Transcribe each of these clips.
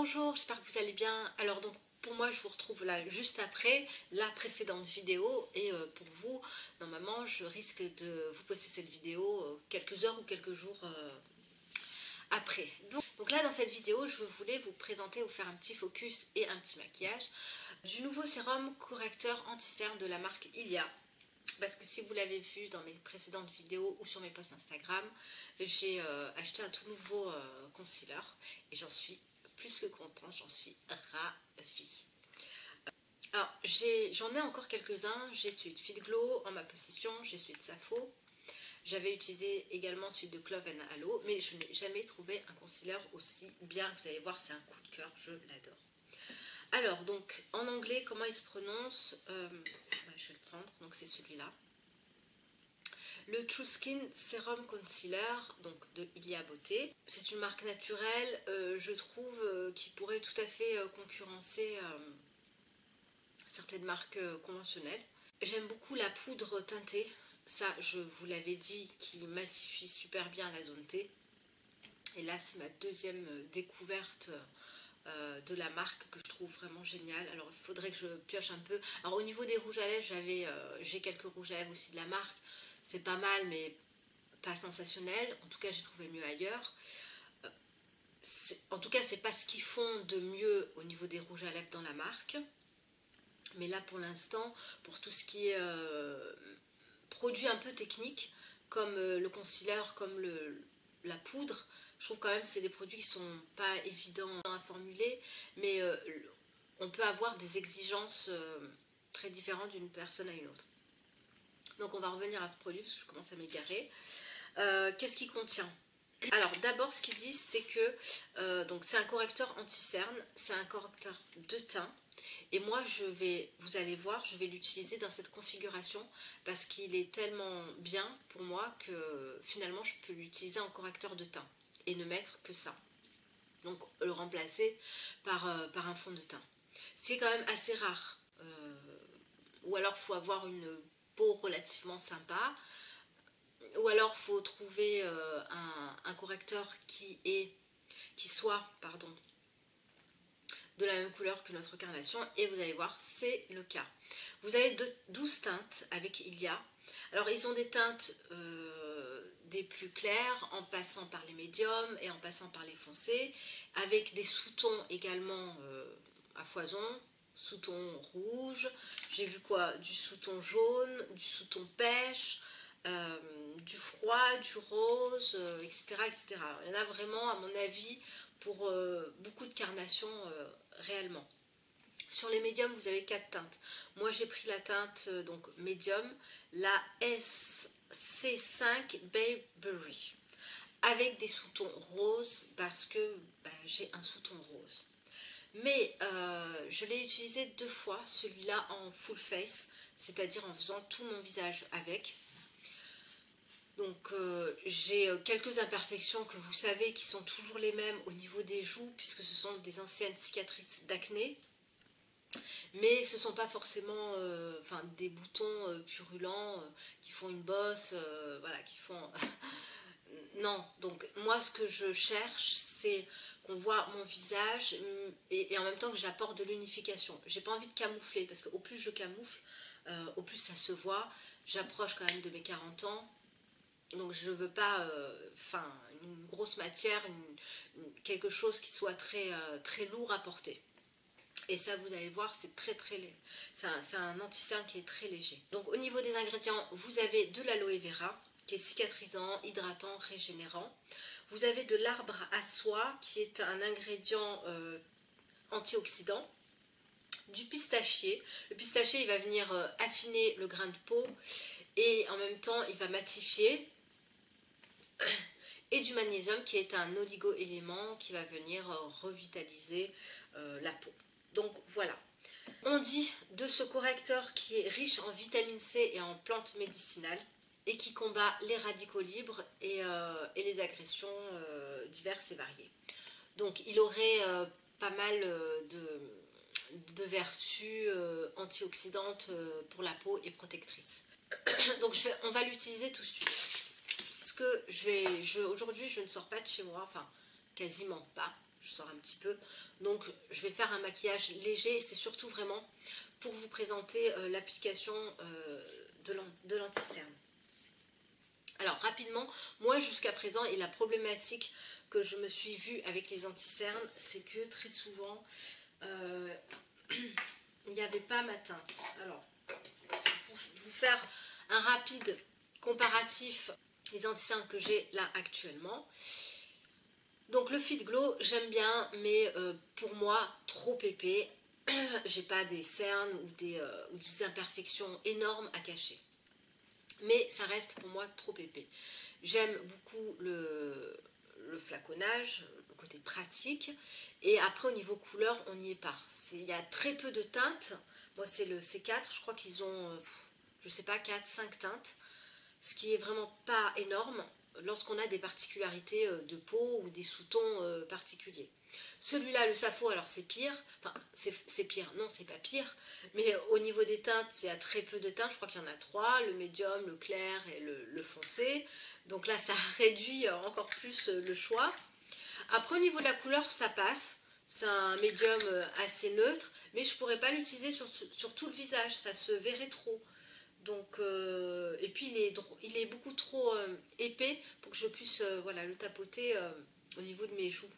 Bonjour, j'espère que vous allez bien. Alors donc pour moi je vous retrouve là juste après la précédente vidéo et pour vous normalement je risque de vous poster cette vidéo quelques heures ou quelques jours après. Donc là dans cette vidéo je voulais vous présenter, vous faire un petit focus et un petit maquillage du nouveau sérum correcteur anti-cerne de la marque Ilia. Parce que si vous l'avez vu dans mes précédentes vidéos ou sur mes posts Instagram, j'ai acheté un tout nouveau concealer et j'en suis plus que contente, j'en suis ravie. Alors j'en ai encore quelques-uns, j'ai celui de Fit Glow en ma possession, j'ai celui de Safo. J'avais utilisé également celui de Clove & Aloe, mais je n'ai jamais trouvé un concealer aussi bien. Vous allez voir, c'est un coup de cœur, je l'adore. Alors, donc, en anglais, comment il se prononce je vais le prendre, donc c'est celui-là. Le True Skin Serum Concealer, donc de Ilia Beauté. C'est une marque naturelle, je trouve, qui pourrait tout à fait concurrencer certaines marques conventionnelles. J'aime beaucoup la poudre teintée, ça je vous l'avais dit, qui matifie super bien la zone T. Et là, c'est ma deuxième découverte de la marque que je trouve vraiment géniale. Alors il faudrait que je pioche un peu. Alors au niveau des rouges à lèvres, j'ai quelques rouges à lèvres aussi de la marque. C'est pas mal mais pas sensationnel. En tout cas j'ai trouvé mieux ailleurs. En tout cas c'est pas ce qu'ils font de mieux au niveau des rouges à lèvres dans la marque. Mais là pour l'instant, pour tout ce qui est produit un peu technique, comme le concealer, comme la poudre, je trouve quand même que c'est des produits qui sont pas évidents à formuler, mais on peut avoir des exigences très différentes d'une personne à une autre. Donc on va revenir à ce produit parce que je commence à m'égarer. Qu'est-ce qu'il contient? Alors d'abord ce qu'ils disent c'est que donc c'est un correcteur anti-cerne, c'est un correcteur de teint. Et moi vous allez voir, je vais l'utiliser dans cette configuration parce qu'il est tellement bien pour moi que finalement je peux l'utiliser en correcteur de teint et ne mettre que ça. Donc le remplacer par un fond de teint. C'est quand même assez rare. Ou alors il faut avoir une peau relativement sympa. Ou alors il faut trouver un correcteur qui soit de la même couleur que notre carnation, et vous allez voir, c'est le cas. Vous avez 12 teintes avec Ilia. Alors ils ont des teintes des plus clairs, en passant par les médiums et en passant par les foncés, avec des sous-tons également à foison, sous-ton rouge, j'ai vu quoi, du sous-ton jaune, du sous-ton pêche, du froid, du rose, etc., etc. Il y en a vraiment, à mon avis, pour beaucoup de carnations réellement. Sur les médiums, vous avez 4 teintes. Moi, j'ai pris la teinte donc médium, la SC5 Bayberry, avec des sous-tons roses parce que j'ai un sous-ton rose. Mais je l'ai utilisé 2 fois, celui-là en full face, c'est-à-dire en faisant tout mon visage avec. Donc j'ai quelques imperfections que vous savez qui sont toujours les mêmes au niveau des joues puisque ce sont des anciennes cicatrices d'acné. Mais ce ne sont pas forcément des boutons purulents qui font une bosse, voilà, qui font... Non, donc moi ce que je cherche c'est qu'on voit mon visage et en même temps que j'apporte de l'unification. J'ai pas envie de camoufler parce qu'au plus je camoufle, au plus ça se voit. J'approche quand même de mes 40 ans. Donc je ne veux pas une grosse matière, quelque chose qui soit très lourd à porter. Et ça, vous allez voir, c'est très léger. C'est un anti-cerne qui est très léger. Donc au niveau des ingrédients, vous avez de l'aloe vera qui est cicatrisant, hydratant, régénérant. Vous avez de l'arbre à soie qui est un ingrédient antioxydant. Du pistachier. Le pistachier, il va venir affiner le grain de peau et en même temps, il va matifier. Et du magnésium qui est un oligo-élément qui va venir revitaliser la peau. Donc voilà. On dit de ce correcteur qui est riche en vitamine C et en plantes médicinales et qui combat les radicaux libres et les agressions diverses et variées. Donc il aurait pas mal de vertus antioxydantes pour la peau et protectrices. Donc on va l'utiliser tout de suite. Parce que aujourd'hui je ne sors pas de chez moi, enfin quasiment pas. je sors un petit peu. Donc je vais faire un maquillage léger, c'est surtout vraiment pour vous présenter l'application de l'anti-cerne. Alors rapidement, moi jusqu'à présent, et la problématique que je me suis vue avec les anti-cernes, c'est que très souvent, il n'y avait pas ma teinte. Alors, pour vous faire un rapide comparatif des anti-cernes que j'ai là actuellement. Donc le Fit Glow, j'aime bien, mais pour moi, trop épais. J'ai pas des cernes ou des imperfections énormes à cacher. Mais ça reste pour moi trop épais. J'aime beaucoup le flaconnage, le côté pratique. Et après, au niveau couleur, on n'y est pas. Il y a très peu de teintes. Moi, c'est le C4. Je crois qu'ils ont, je sais pas, 4-5 teintes. Ce qui est vraiment pas énorme lorsqu'on a des particularités de peau ou des sous-tons particuliers. Celui-là, le Safo, alors c'est pire. Enfin, c'est pire. Non, c'est pas pire. Mais au niveau des teintes, il y a très peu de teintes. Je crois qu'il y en a 3. Le médium, le clair et le foncé. Donc là, ça réduit encore plus le choix. Après, au niveau de la couleur, ça passe. C'est un médium assez neutre. Mais je ne pourrais pas l'utiliser sur tout le visage. Ça se verrait trop. Donc, et puis il est beaucoup trop épais pour que je puisse voilà, le tapoter au niveau de mes joues.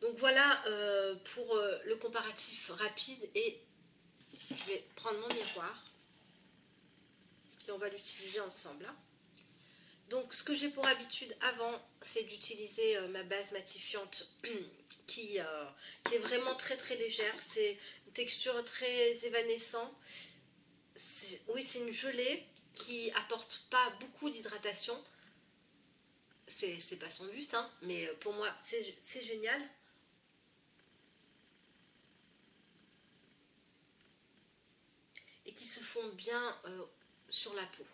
Donc voilà pour le comparatif rapide, et je vais prendre mon miroir et on va l'utiliser ensemble. Hein. Donc ce que j'ai pour habitude avant, c'est d'utiliser ma base matifiante qui est vraiment très très légère. C'est une texture très évanescente. Oui, c'est une gelée qui apporte pas beaucoup d'hydratation. C'est pas son but, hein, mais pour moi, c'est génial. Et qui se fond bien sur la peau.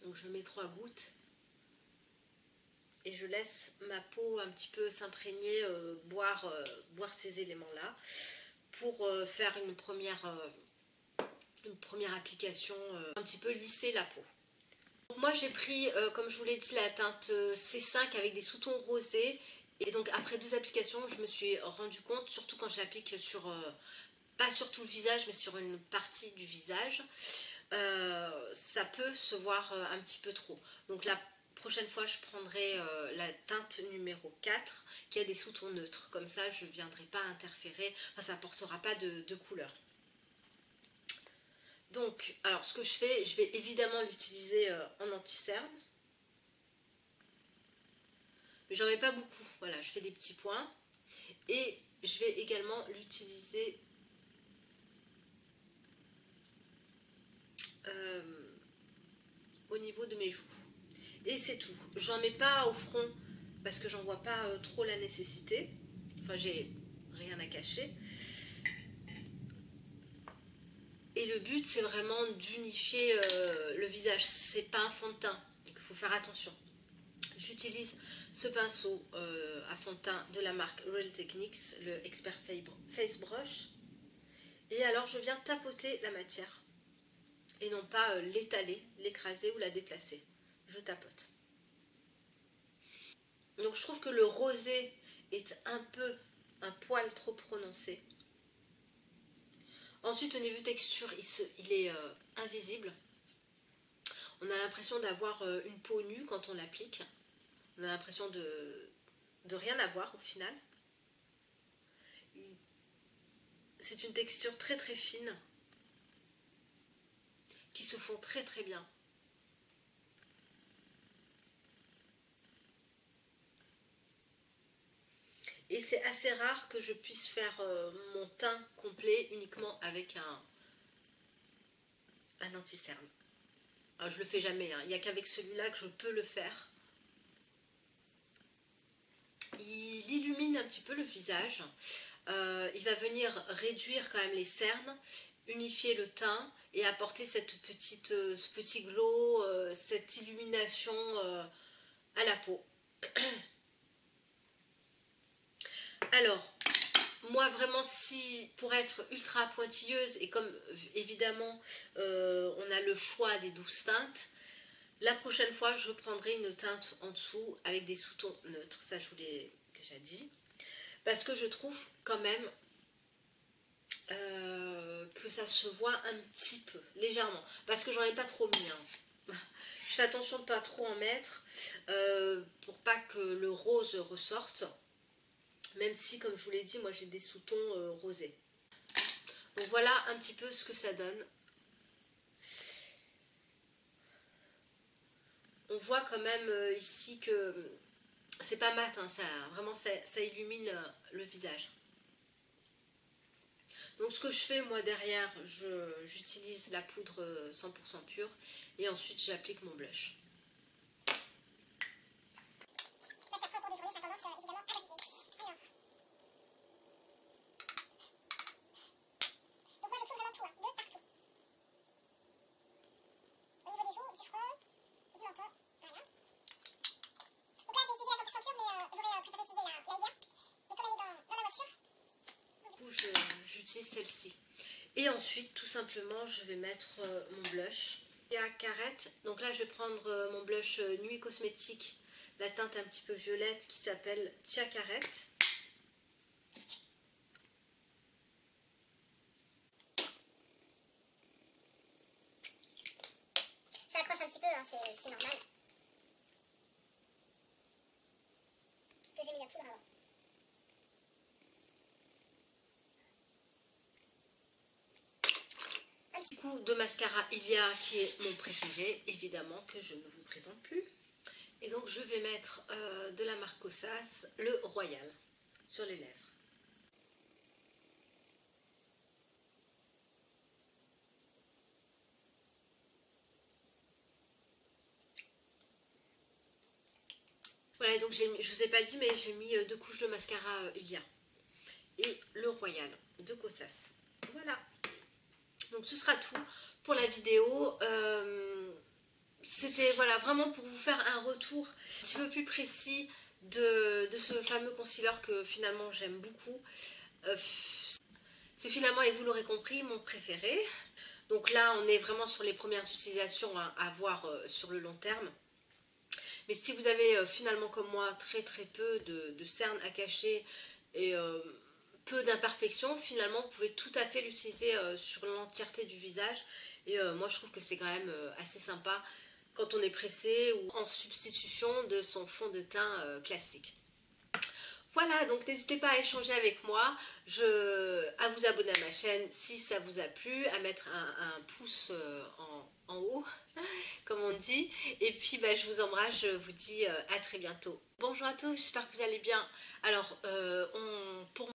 Donc je mets 3 gouttes. Et je laisse ma peau un petit peu s'imprégner, boire ces éléments-là, pour faire une première application, un petit peu lisser la peau. Donc moi j'ai pris, comme je vous l'ai dit, la teinte C5 avec des sous-tons rosés. Et donc après 2 applications, je me suis rendu compte, surtout quand je l'applique sur, pas sur tout le visage, mais sur une partie du visage, ça peut se voir un petit peu trop. Donc la prochaine fois, je prendrai la teinte numéro 4 qui a des sous-tons neutres. Comme ça, je ne viendrai pas interférer, enfin, ça n'apportera pas de couleur. Donc, alors ce que je fais, je vais évidemment l'utiliser en anti-cerne. Mais j'en mets pas beaucoup. Voilà, je fais des petits points. Et je vais également l'utiliser au niveau de mes joues. Et c'est tout. J'en mets pas au front parce que j'en vois pas trop la nécessité. Enfin, j'ai rien à cacher. Et le but, c'est vraiment d'unifier le visage. C'est pas un fond de teint. Donc, il faut faire attention. J'utilise ce pinceau à fond de teint de la marque Real Techniques, le Expert Face Brush. Et alors, je viens tapoter la matière. Et non pas l'étaler, l'écraser ou la déplacer. Je tapote. Donc je trouve que le rosé est un poil trop prononcé. Ensuite, au niveau texture, il est invisible. On a l'impression d'avoir une peau nue quand on l'applique. On a l'impression de rien avoir au final. C'est une texture très très fine qui se fond très très bien. Et c'est assez rare que je puisse faire mon teint complet uniquement avec un anti-cerne. Alors je le fais jamais, hein. Il n'y a qu'avec celui-là que je peux le faire. Il illumine un petit peu le visage. Il va venir réduire quand même les cernes, unifier le teint et apporter ce petit glow, cette illumination à la peau. Alors, moi vraiment, pour être ultra pointilleuse, et comme évidemment on a le choix des 12 teintes, La prochaine fois, je prendrai une teinte en dessous avec des sous-tons neutres, ça je vous l'ai déjà dit. Parce que je trouve quand même que ça se voit un petit peu, légèrement. Parce que j'en ai pas trop mis. Hein. Je fais attention de pas trop en mettre pour pas que le rose ressorte. Même si, comme je vous l'ai dit, moi j'ai des sous-tons rosés. Donc voilà un petit peu ce que ça donne. On voit quand même ici que c'est pas mat, hein, vraiment ça illumine le visage. Donc ce que je fais moi derrière, j'utilise la poudre 100% pure et ensuite j'applique mon blush. J'utilise celle-ci. Et ensuite, tout simplement, je vais mettre mon blush. Tia Carrette. Donc là, je vais prendre mon blush Nuit Cosmétique, la teinte un petit peu violette qui s'appelle Tia Carrette. Ça accroche un petit peu, hein, c'est normal. Que j'ai mis la poudre avant. Un petit coup de mascara Ilia qui est mon préféré, évidemment, que je ne vous présente plus. Et donc je vais mettre de la marque Kosas, le Royal, sur les lèvres. Voilà, donc je ne vous ai pas dit, mais j'ai mis 2 couches de mascara Ilia. Et le Royal de Kosas. Voilà. Donc ce sera tout pour la vidéo. C'était voilà, vraiment pour vous faire un retour un petit peu plus précis de ce fameux concealer que finalement j'aime beaucoup. C'est finalement, et vous l'aurez compris, mon préféré. Donc là, on est vraiment sur les premières utilisations à voir sur le long terme. Mais si vous avez finalement comme moi très peu de cernes à cacher et peu d'imperfections, finalement vous pouvez tout à fait l'utiliser sur l'entièreté du visage. Et moi je trouve que c'est quand même assez sympa quand on est pressé ou en substitution de son fond de teint classique. Voilà, donc n'hésitez pas à échanger avec moi, à vous abonner à ma chaîne si ça vous a plu, à mettre un pouce en haut, comme on dit. Et puis bah, je vous embrasse, je vous dis à très bientôt. Bonjour à tous, j'espère que vous allez bien. Alors, pour